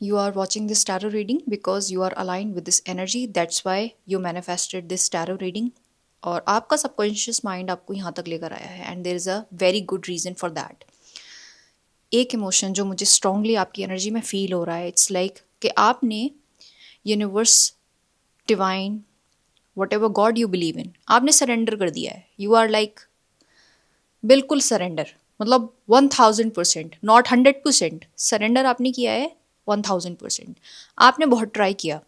You are watching this tarot reading because you are aligned with this energy. That's why you manifested this tarot reading. और आपका subconscious mind आपको यहाँ तक लेकर आया है and there is a very good reason for that. एक emotion जो मुझे स्ट्रांगली आपकी एनर्जी में फील हो रहा है, इट्स लाइक कि आपने universe, divine, what ever God you believe in, आपने सरेंडर कर दिया है. यू आर लाइक बिल्कुल सरेंडर, मतलब 1000%, नॉट 100%. सरेंडर आपने किया है 1000%. आपने बहुत ट्राई किया.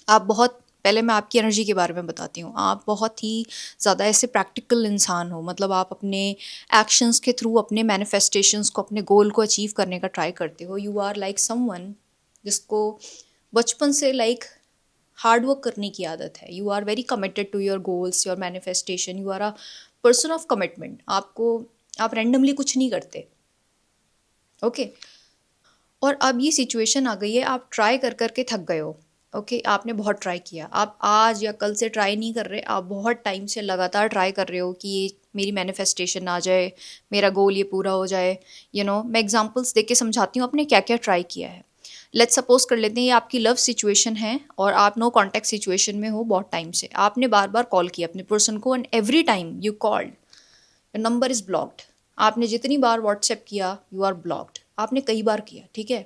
आप बहुत, पहले मैं आपकी एनर्जी के बारे में बताती हूँ. आप बहुत ही ज़्यादा ऐसे प्रैक्टिकल इंसान हो, मतलब आप अपने एक्शंस के थ्रू अपने मैनिफेस्टेशंस को, अपने गोल को अचीव करने का ट्राई करते हो. यू आर लाइक समवन जिसको बचपन से लाइक हार्ड वर्क करने की आदत है. You are very committed to your goals, your manifestation. You are a person of commitment. आप रैंडमली कुछ नहीं करते. ओके. और अब ये सिचुएशन आ गई है, आप ट्राई कर करके थक गए हो. ओके, आपने बहुत ट्राई किया. आप आज या कल से ट्राई नहीं कर रहे, आप बहुत टाइम से लगातार ट्राई कर रहे हो कि ये मेरी मैनिफेस्टेशन आ जाए, मेरा गोल ये पूरा हो जाए. मैं एग्जांपल्स दे के समझाती हूँ आपने क्या क्या ट्राई किया है. लेट्स सपोज कर लेते हैं ये आपकी लव सिचुएशन है और आप नो कॉन्टैक्ट सिचुएशन में हो बहुत टाइम से. आपने बार बार कॉल किया अपने पर्सन को and every time you called, your number is blocked. आपने जितनी बार व्हाट्सएप किया, यू आर ब्लॉक्ड. आपने कई बार किया, ठीक है.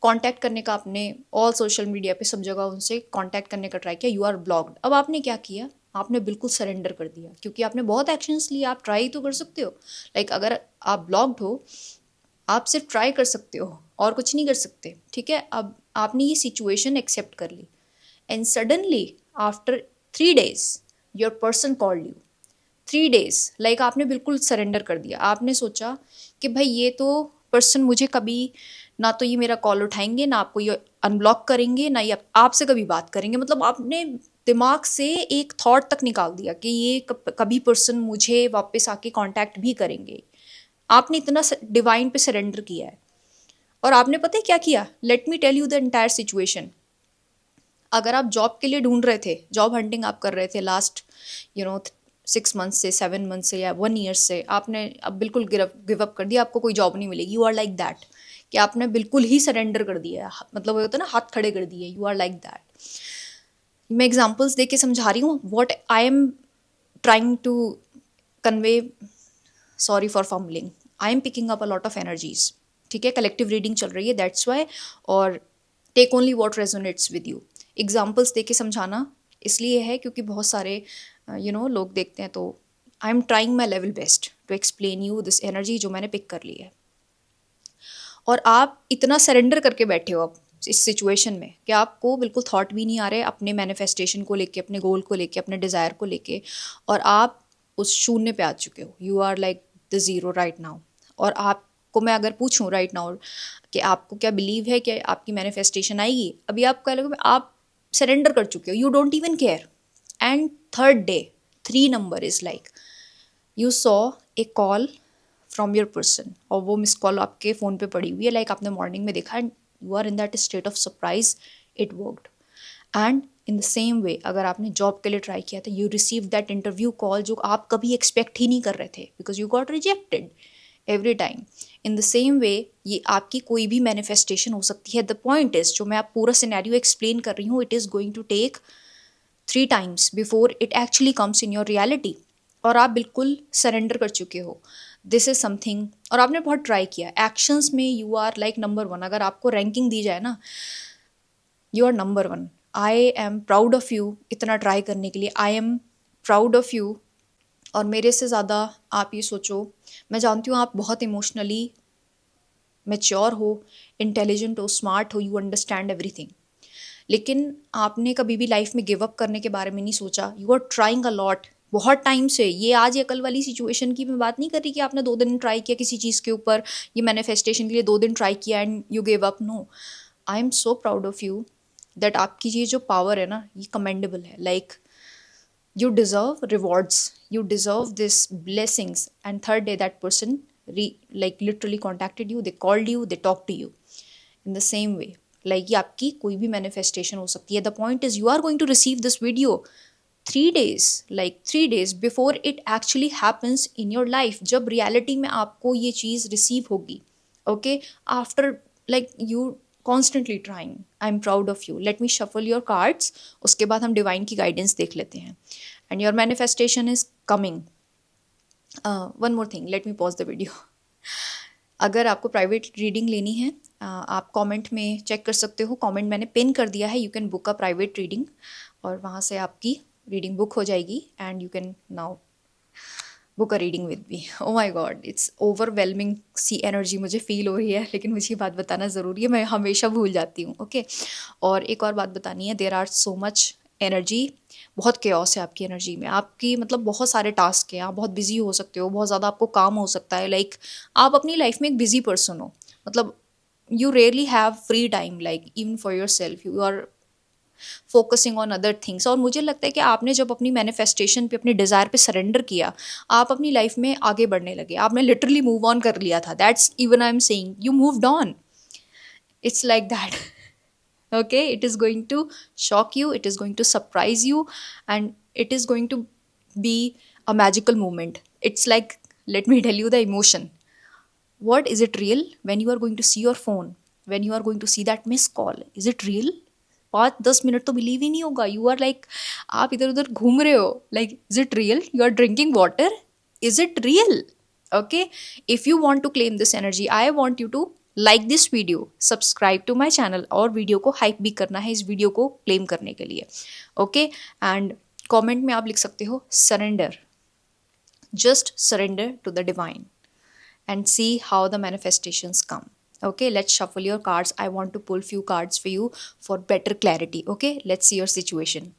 कांटेक्ट करने का आपने ऑल सोशल मीडिया पे सब जगह उनसे कांटेक्ट करने का ट्राई किया, यू आर ब्लॉक्ड. अब आपने क्या किया, आपने बिल्कुल सरेंडर कर दिया क्योंकि आपने बहुत एक्शंस लिए. आप ट्राई तो कर सकते हो. अगर आप ब्लॉक्ड हो, आप सिर्फ ट्राई कर सकते हो और कुछ नहीं कर सकते, ठीक है. अब आपने ये सिचुएशन एक्सेप्ट कर ली and suddenly after 3 days your person called you. 3 days, आपने बिल्कुल सरेंडर कर दिया. आपने सोचा कि भाई ये तो पर्सन मुझे कभी, ना तो ये मेरा कॉल उठाएंगे, ना आपको ये अनब्लॉक करेंगे, ना ये आपसे कभी बात करेंगे. मतलब आपने दिमाग से एक थॉट तक निकाल दिया कि ये कभी पर्सन मुझे वापस आके कांटेक्ट भी करेंगे. आपने इतना डिवाइन पे सरेंडर किया है. और आपने पता है क्या किया, let me tell you the entire situation. अगर आप जॉब के लिए ढूंढ रहे थे, जॉब हंटिंग आप कर रहे थे लास्ट यू नो 6 मंथ से, 7 मंथ से या 1 ईयर से, आपने अब बिल्कुल गिव अप कर दिया, आपको कोई जॉब नहीं मिलेगी. यू आर लाइक दैट कि आपने बिल्कुल ही सरेंडर कर दिया है. मतलब वो होता है ना, हाथ खड़े कर दिए. You are like that. मैं एग्जाम्पल्स दे के समझा रही हूँ what I am trying to convey. Sorry for fumbling. I am picking up a lot of energies. ठीक है, कलेक्टिव रीडिंग चल रही है, दैट्स वाई. और take only what resonates with you. Examples दे के समझाना इसलिए है क्योंकि बहुत सारे लोग देखते हैं, तो I am trying my level best to explain you this energy जो मैंने पिक कर ली है. और आप इतना सरेंडर करके बैठे हो अब इस सिचुएशन में कि आपको बिल्कुल थॉट भी नहीं आ रहे अपने मैनिफेस्टेशन को लेके, अपने गोल को लेके, अपने डिज़ायर को लेके. और आप उस शून्य पे आ चुके हो. You are like the zero right now. और आपको मैं अगर पूछूं राइट नाउ कि आपको क्या बिलीव है कि आपकी मैनिफेस्टेशन आएगी, अभी आप कह लोगे आप सरेंडर कर चुके हो, you don't even care. And third day, 3 number is like you saw a call from your person, और वो मिस कॉल आपके फ़ोन पे पड़ी हुई है. आपने मॉर्निंग में देखा and you are in that state of surprise. It worked. And in the same way, अगर आपने जॉब के लिए ट्राई किया था, you receive that interview call जो आप कभी एक्सपेक्ट ही नहीं कर रहे थे because you got rejected every time. In the same way ये आपकी कोई भी मैनिफेस्टेशन हो सकती है. द पॉइंट इज, जो मैं आप पूरा सिनेरियो एक्सप्लेन कर रही हूँ, it is going to take 3 times before it actually comes in your reality. और आप बिल्कुल सरेंडर कर चुके हो. This is something. और आपने बहुत ट्राई किया एक्शंस में. You are like number one. अगर आपको रैंकिंग दी जाए ना, you are number one. I am proud of you इतना ट्राई करने के लिए. I am proud of you. और मेरे से ज़्यादा आप ये सोचो, मैं जानती हूँ आप बहुत इमोशनली मेच्योर हो, इंटेलिजेंट हो, स्मार्ट हो, यू अंडरस्टैंड एवरीथिंग. लेकिन आपने कभी भी लाइफ में गिव अप करने के बारे में नहीं सोचा. You are trying a lot बहुत टाइम से. ये आज या कल वाली सिचुएशन की मैं बात नहीं कर रही कि आपने 2 दिन ट्राई किया किसी चीज़ के ऊपर, ये मैनिफेस्टेशन के लिए 2 दिन ट्राई किया and you give up. No, I am so proud of you that आपकी ये जो पावर है ना, ये कमेंडेबल है. you deserve rewards, you deserve this blessings. And third day that person literally contacted you, they called you, they talked to you. In the same way, ये आपकी कोई भी manifestation हो सकती है. The point is you are going to receive this video 3 days, 3 days before it actually happens in your life. जब reality में आपको ये चीज़ receive होगी, okay, after you constantly trying, I am proud of you, let me shuffle your cards, उसके बाद हम divine की guidance देख लेते हैं. And your manifestation is coming. One more thing, let me pause the video. अगर आपको प्राइवेट रीडिंग लेनी है, आप कमेंट में चेक कर सकते हो, कमेंट मैंने पिन कर दिया है, you can book a private reading, और वहाँ से आपकी रीडिंग बुक हो जाएगी and you can now book a reading with me. Oh my God, it's overwhelming सी एनर्जी मुझे फील हो रही है, लेकिन मुझे ये बात बताना ज़रूरी है, मैं हमेशा भूल जाती हूँ. ओके, और एक और बात बतानी है, there are so much energy, बहुत केओस है आपकी एनर्जी में, आपकी मतलब बहुत सारे टास्क हैं, आप बहुत बिजी हो सकते हो, बहुत ज़्यादा आपको काम हो सकता है, लाइक आप अपनी लाइफ में एक बिजी पर्सन हो, मतलब you rarely have free time, like even for yourself you are focusing on other things. और मुझे लगता है कि आपने जब अपनी मैनिफेस्टेशन पे, अपने डिज़ायर पे सरेंडर किया, आप अपनी लाइफ में आगे बढ़ने लगे, आपने लिटरली मूव ऑन कर लिया था. That's even I am saying you moved on. It's like that. Okay, it is going to shock you, it is going to surprise you, and it is going to be a magical moment. It's like, let me tell you the emotion. What is it real when you are going to see your phone, when you are going to see that missed call? Is it real? 5-10 minute तो believe ही नहीं होगा. You are like, आप इधर उधर घूम रहे हो, like is it real? You are drinking water, is it real? Okay, if you want to claim this energy, I want you to like this video, subscribe to my channel, और video को hype भी करना है इस video को claim करने के लिए. ओके, एंड कमेंट में आप लिख सकते हो surrender, just surrender to the divine and see how the manifestations come. Okay, let's shuffle your cards. I want to pull few cards for you for better clarity. Okay, let's see your situation.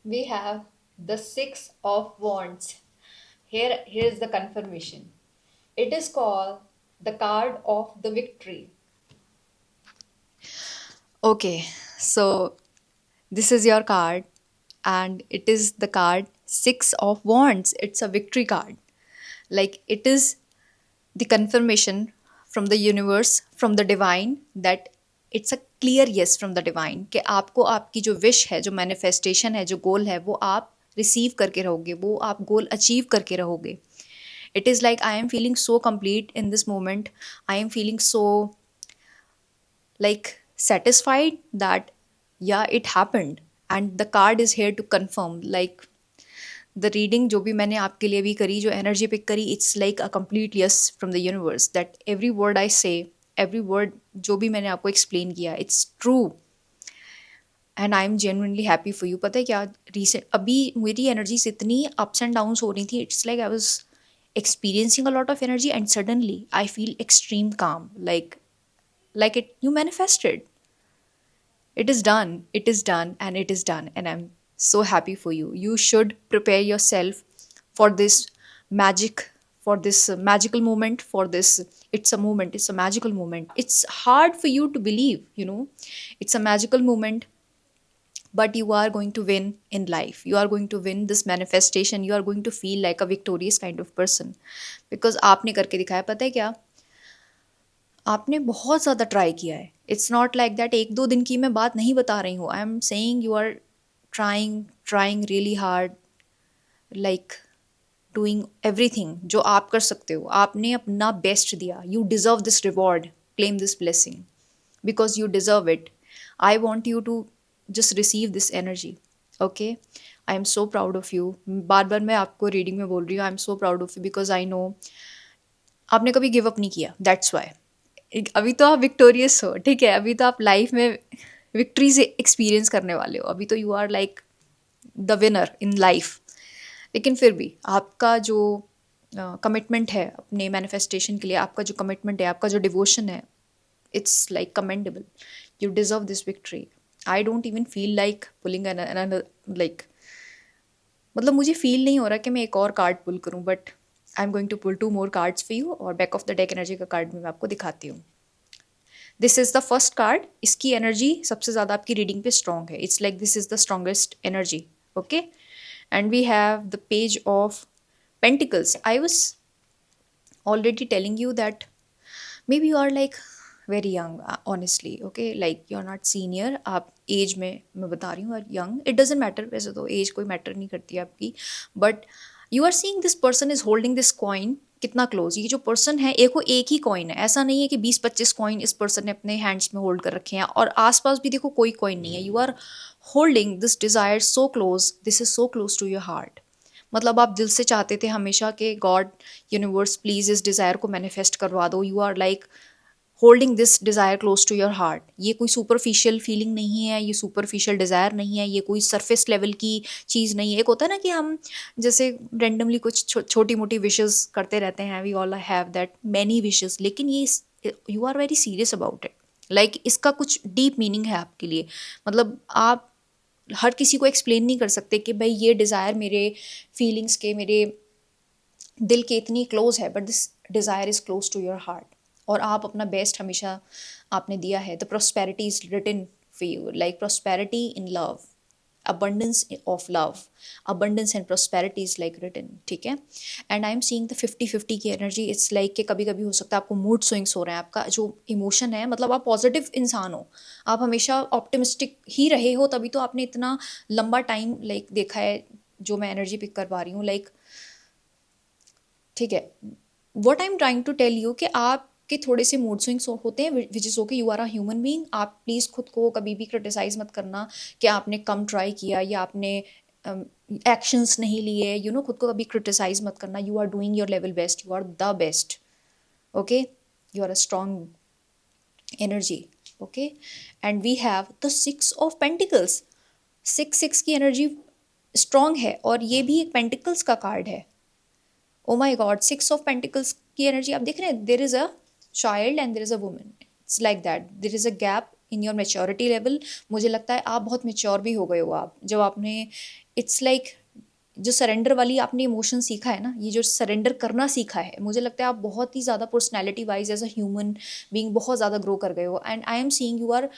We have the Six of Wands. Here's the confirmation. It is called the card of the victory. Okay, so this is your card, and it is the card Six of Wands. It's a victory card. Like, it is the confirmation from the universe, from the divine, that it's a clear yes from the divine कि आपको आपकी जो wish है, जो manifestation है, जो गोल है, वो आप रिसीव करके रहोगे, वो आप गोल अचीव करके रहोगे. It is like I am feeling so complete in this moment, I am feeling so like satisfied that yeah, it happened, and the card is here to confirm. Like, the reading जो भी मैंने आपके लिए भी करी, जो energy pick करी, it's like a complete yes from the universe, that every word I से, एवरी वर्ड जो भी मैंने आपको एक्सप्लेन किया, it's true, and I am genuinely happy for you. पता है क्या, रिसेंट अभी मेरी एनर्जीज इतनी अप्स एंड डाउन्स हो रही थी, it's like I was experiencing a lot of energy, and suddenly I feel extreme calm, like it, you manifested. It is done, it is done, and it is done, and I'm so happy for you. You should prepare yourself for this magic, for this magical moment, for this, it's a moment, it's a magical moment. It's hard for you to believe, you know, it's a magical moment, but you are going to win in life, you are going to win this manifestation, you are going to feel like a victorious kind of person, because आपने करके दिखाया. पता है क्या, आपने बहुत ज़्यादा try किया है. इट्स नॉट लाइक दैट, एक दो दिन की मैं बात नहीं बता रही हूँ. I am saying you are trying really hard, like doing everything जो आप कर सकते हो. आपने अपना बेस्ट दिया. You deserve this reward, claim this blessing, because you deserve it. I want you to just receive this energy. Okay, I am so proud of you. बार बार मैं आपको रीडिंग में बोल रही हूँ, I am so proud of you, because I know आपने कभी गिव अप नहीं किया. दैट्स वाई अभी तो आप विक्टोरियस हो. ठीक है, अभी तो आप लाइफ में विक्ट्री से एक्सपीरियंस करने वाले हो. अभी तो you are like the winner in life. लेकिन फिर भी आपका जो कमिटमेंट है अपने मैनिफेस्टेशन के लिए, आपका जो कमिटमेंट है, आपका जो डिवोशन है, it's like commendable. You deserve this victory. I don't even feel like pulling like मतलब मुझे फील नहीं हो रहा कि मैं एक और कार्ड पुल करूं, but I am going to pull 2 more cards for you, और back of the deck energy का कार्ड भी मैं आपको दिखाती हूँ. This is the first card. इसकी एनर्जी सबसे ज़्यादा आपकी रीडिंग पे स्ट्रॉन्ग है. It's like this is the strongest energy. Okay. And we have the page of pentacles. I was already telling you that maybe you are like very young, honestly. Okay, like you're not senior. आप as में मैं बता रही हूँ young. It doesn't matter, वैसे तो as कोई matter नहीं करती है आपकी, but you are seeing this person is holding this coin. कितना क्लोज ये जो पर्सन है, एक वो एक ही कॉइन है. ऐसा नहीं है कि 20-25 कॉइन इस पर्सन ने अपने हैंड्स में होल्ड कर रखे हैं और आसपास भी देखो कोई कॉइन नहीं है. You are holding this desire so close. This is so close to your heart. मतलब आप दिल से चाहते थे हमेशा कि गॉड, यूनिवर्स, प्लीज इस डिज़ायर को मैनिफेस्ट करवा दो. You are like holding this desire close to your heart. ये कोई सुपरफिशियल फीलिंग नहीं है, ये सुपरफिशियल डिज़ायर नहीं है, ये कोई सरफेस लेवल की चीज़ नहीं है. एक होता है ना कि हम जैसे रेंडमली कुछ छोटी मोटी विशेस करते रहते हैं. We all have that many wishes, लेकिन ये you are very serious about it. Like इसका कुछ डीप मीनिंग है आपके लिए. मतलब आप हर किसी को एक्सप्लेन नहीं कर सकते कि भाई ये डिज़ायर मेरे फीलिंग्स के, मेरे दिल के इतनी क्लोज है, but this desire is close to your heart. और आप अपना बेस्ट हमेशा आपने दिया है. The prosperity is written for you, like prosperity in love, abundance of love, abundance and prosperity is like written. ठीक है. And I am seeing the 50-50 की एनर्जी. इट्स लाइक कि कभी कभी हो सकता है आपको मूड स्विंग्स हो रहे हैं. आपका जो इमोशन है, मतलब आप पॉजिटिव इंसान हो, आप हमेशा ऑप्टिमिस्टिक ही रहे हो, तभी तो आपने इतना लंबा टाइम लाइक देखा है जो मैं एनर्जी पिक कर पा रही हूँ. लाइक ठीक है, what I am trying to tell you कि आपके थोड़े से मूड स्विंग्स होते हैं, which is okay. You are a human being. आप प्लीज़ खुद को कभी भी क्रिटिसाइज मत करना कि आपने कम ट्राई किया या आपने एक्शंस नहीं लिए. यू नो, खुद को कभी क्रिटिसाइज मत करना. You are doing your level best. You are the best. Okay. You are a strong energy. Okay. And we have the 6 of Pentacles. 6 की एनर्जी स्ट्रॉन्ग है और ये भी एक पेंटिकल्स का कार्ड है. ओ माई गॉड, 6 of Pentacles की energy आप देख रहे हैं. There is a child and there is a woman. It's like that. There is a gap in your maturity level. मुझे लगता है आप बहुत मेच्योर भी हो गए हो आप, जब आपने इट्स लाइक जो सरेंडर वाली आपने इमोशन सीखा है ना, ये जो सरेंडर करना सीखा है, मुझे लगता है आप बहुत ही ज़्यादा personality wise as a human being बहुत ज़्यादा ग्रो कर गए हो. And I am seeing you are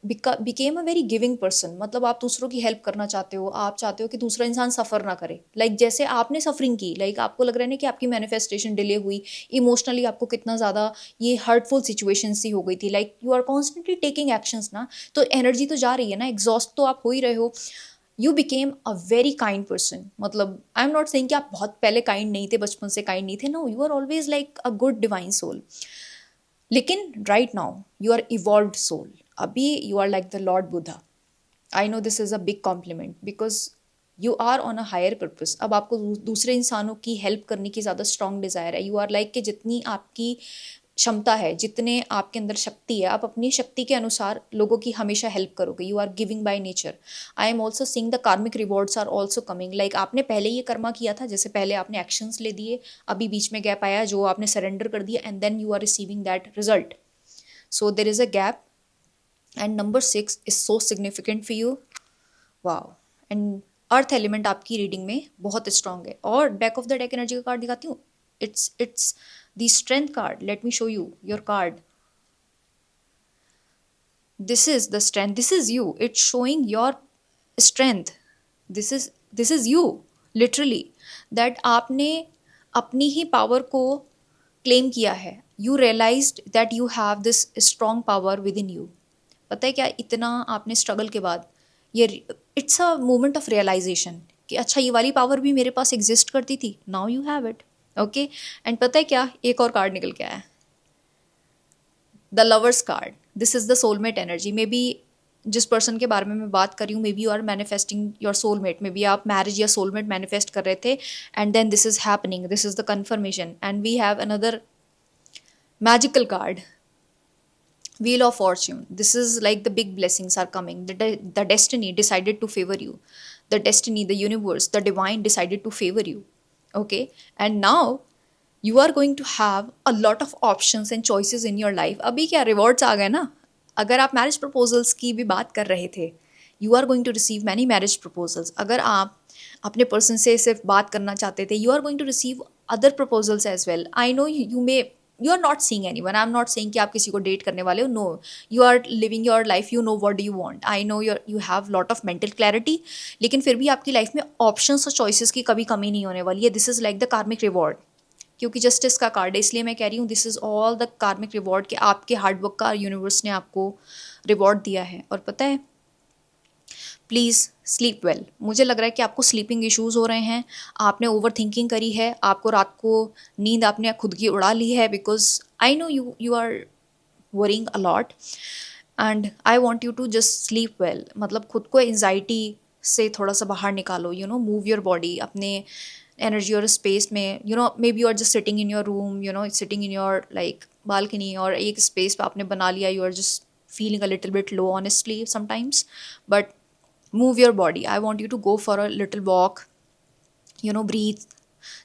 became a very giving person. मतलब आप दूसरों की हेल्प करना चाहते हो. आप चाहते हो कि दूसरा इंसान सफ़र ना करे. लाइक जैसे आपने सफरिंग की, लाइक आपको लग रहा है ना कि आपकी मैनिफेस्टेशन डिले हुई, इमोशनली आपको कितना ज़्यादा ये हर्टफुल सिचुएशन सी हो गई थी. Like you are constantly taking actions ना, तो एनर्जी तो जा रही है ना, एग्जॉस्ट तो आप हो ही रहे हो. You became a very kind person. मतलब आई एम नॉट सेइंग कि आप बहुत पहले काइंड नहीं थे, बचपन से काइंड नहीं थे. No, you are always like a good divine soul. लेकिन right now you are evolved soul. अभी you are like the lord Buddha. I know this is a big compliment because you are on a higher purpose. अब आपको दूसरे इंसानों की help करने की ज़्यादा स्ट्रॉन्ग डिज़ायर है. यू आर लाइक कि जितनी आपकी क्षमता है, जितने आपके अंदर शक्ति है, आप अपनी शक्ति के अनुसार लोगों की हमेशा हेल्प करोगे. You are giving by nature. I am also seeing the karmic rewards are also coming. Like आपने पहले ये कर्मा किया था, जैसे पहले आपने एक्शंस ले दिए, अभी बीच में गैप आया जो आपने सरेंडर कर दिया, and then you are receiving that result. So there is a gap. And number 6 is so significant for you. Wow. And earth element आपकी रीडिंग में बहुत स्ट्रांग है. और back of the deck energy का card दिखाती हूँ. It's the strength card. Let me show you your card. This is the strength. This is you. It's showing your strength. This is you, literally. That आपने अपनी ही power को claim किया है. You realized that you have this strong power within you. पता है क्या, इतना आपने स्ट्रगल के बाद ये it's a moment of realisation कि अच्छा ये वाली पावर भी मेरे पास एग्जिस्ट करती थी. Now you have it. Okay. And पता है क्या, एक और कार्ड निकल के आया. The lovers card. This is the soulmate energy. Maybe जिस पर्सन के बारे में मैं बात कर रही हूँ, maybe you are manifesting your soulmate. Maybe आप मैरिज या सोलमेट मैनिफेस्ट कर रहे थे, and then this is happening. This is the confirmation. And we have another magical card, wheel of fortune. This is like the big blessings are coming. The destiny decided to favor you. The destiny, the universe, the divine decided to favor you. Okay. And now you are going to have a lot of options and choices in your life. अभी क्या rewards आ गए ना. अगर आप marriage proposals की भी बात कर रहे थे, you are going to receive many marriage proposals. अगर आप अपने पर्सन से सिर्फ बात करना चाहते थे, you are going to receive other proposals as well. I know you may, you are not seeing anyone, I am not saying कि आप किसी को डेट करने वाले हो, no, you are living your life, you know what do you want, I know you have lot of mental clarity. लेकिन फिर भी आपकी लाइफ में ऑप्शंस और चॉइसेस की कभी कमी नहीं होने वाली है। दिस इज लाइक द कार्मिक रिवॉर्ड, क्योंकि जस्टिस का कार्ड है, इसलिए मैं कह रही हूँ दिस इज ऑल द कार्मिक रिवॉर्ड, कि आपके हार्डवर्क का यूनिवर्स ने आपको रिवॉर्ड दिया है। और पता है, प्लीज़ स्लीप वेल। मुझे लग रहा है कि आपको स्लीपिंग इश्यूज़ हो रहे हैं, आपने ओवर थिंकिंग करी है, आपको रात को नींद आपने खुद की उड़ा ली है, because I know you are worrying a lot and I want you to just sleep well. मतलब खुद को एंजाइटी से थोड़ा सा बाहर निकालो, you know, move your body अपने एनर्जी और स्पेस में, you know, maybe you are just sitting in your room, you know, sitting in your like balcony, और एक स्पेस पे आपने बना लिया, you are just feeling a little bit low honestly sometimes, but move your body. I want you to go for a little walk, you know, breathe,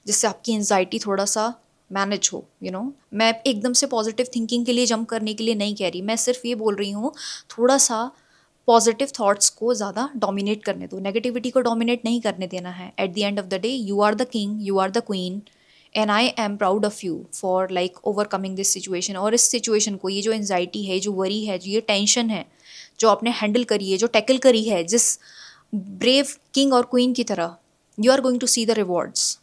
जिससे आपकी anxiety थोड़ा सा मैनेज हो, यू नो। मैं एकदम से पॉजिटिव थिंकिंग के लिए जंप करने के लिए नहीं कह रही, मैं सिर्फ ये बोल रही हूँ थोड़ा सा पॉजिटिव थॉट्स को ज़्यादा डोमिनेट करने दो, नेगेटिविटी को डोमिनेट नहीं करने देना है। At the end of the day you are the king, you are the queen, and I am proud of you for like overcoming this situation. और इस सिचुएशन को, ये जो एनजाइटी है, जो वरी है, जो ये टेंशन है, जो आपने हैंडल करी है, जो टैकल करी है, जिस ब्रेव किंग और क्वीन की तरह, you are going to see the rewards,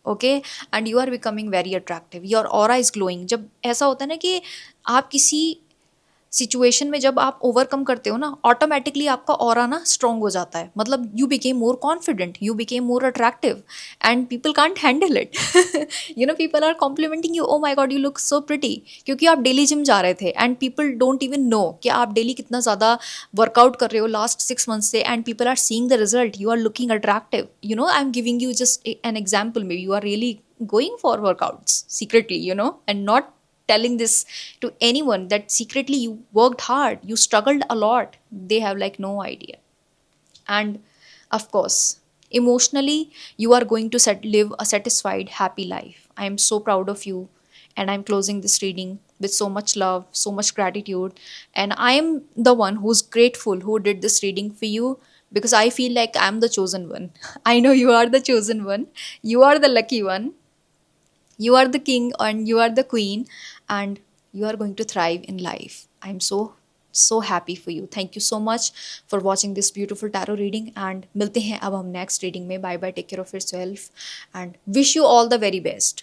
okay, and you are becoming very attractive, your aura is glowing. जब ऐसा होता है ना कि आप किसी सिचुएशन में जब आप ओवरकम करते हो ना, ऑटोमेटिकली आपका ऑरा ना स्ट्रॉन्ग हो जाता है, मतलब you became more confident, you became more attractive, and people can't handle it. You know, people are complimenting you, oh my God you look so pretty, क्योंकि आप डेली जिम जा रहे थे, and people don't even know कि आप daily कितना ज़्यादा workout कर रहे हो लास्ट 6 months से, and people are seeing the result, you are looking attractive, you know. I am giving you just an example, may you are really going for workouts secretly, you know, and not telling this to anyone that secretly you worked hard, you struggled a lot. They have like no idea. And of course, emotionally, you are going to live a satisfied, happy life. I am so proud of you, and I'm closing this reading with so much love, so much gratitude, and I am the one who's grateful who did this reading for you, because I feel like I'm the chosen one. I know you are the chosen one, you are the lucky one, you are the king and you are the queen, and you are going to thrive in life. I'm so happy for you. Thank you so much for watching this beautiful tarot reading, and मिलते हैं अब हम next reading में. Bye bye, take care of yourself and wish you all the very best.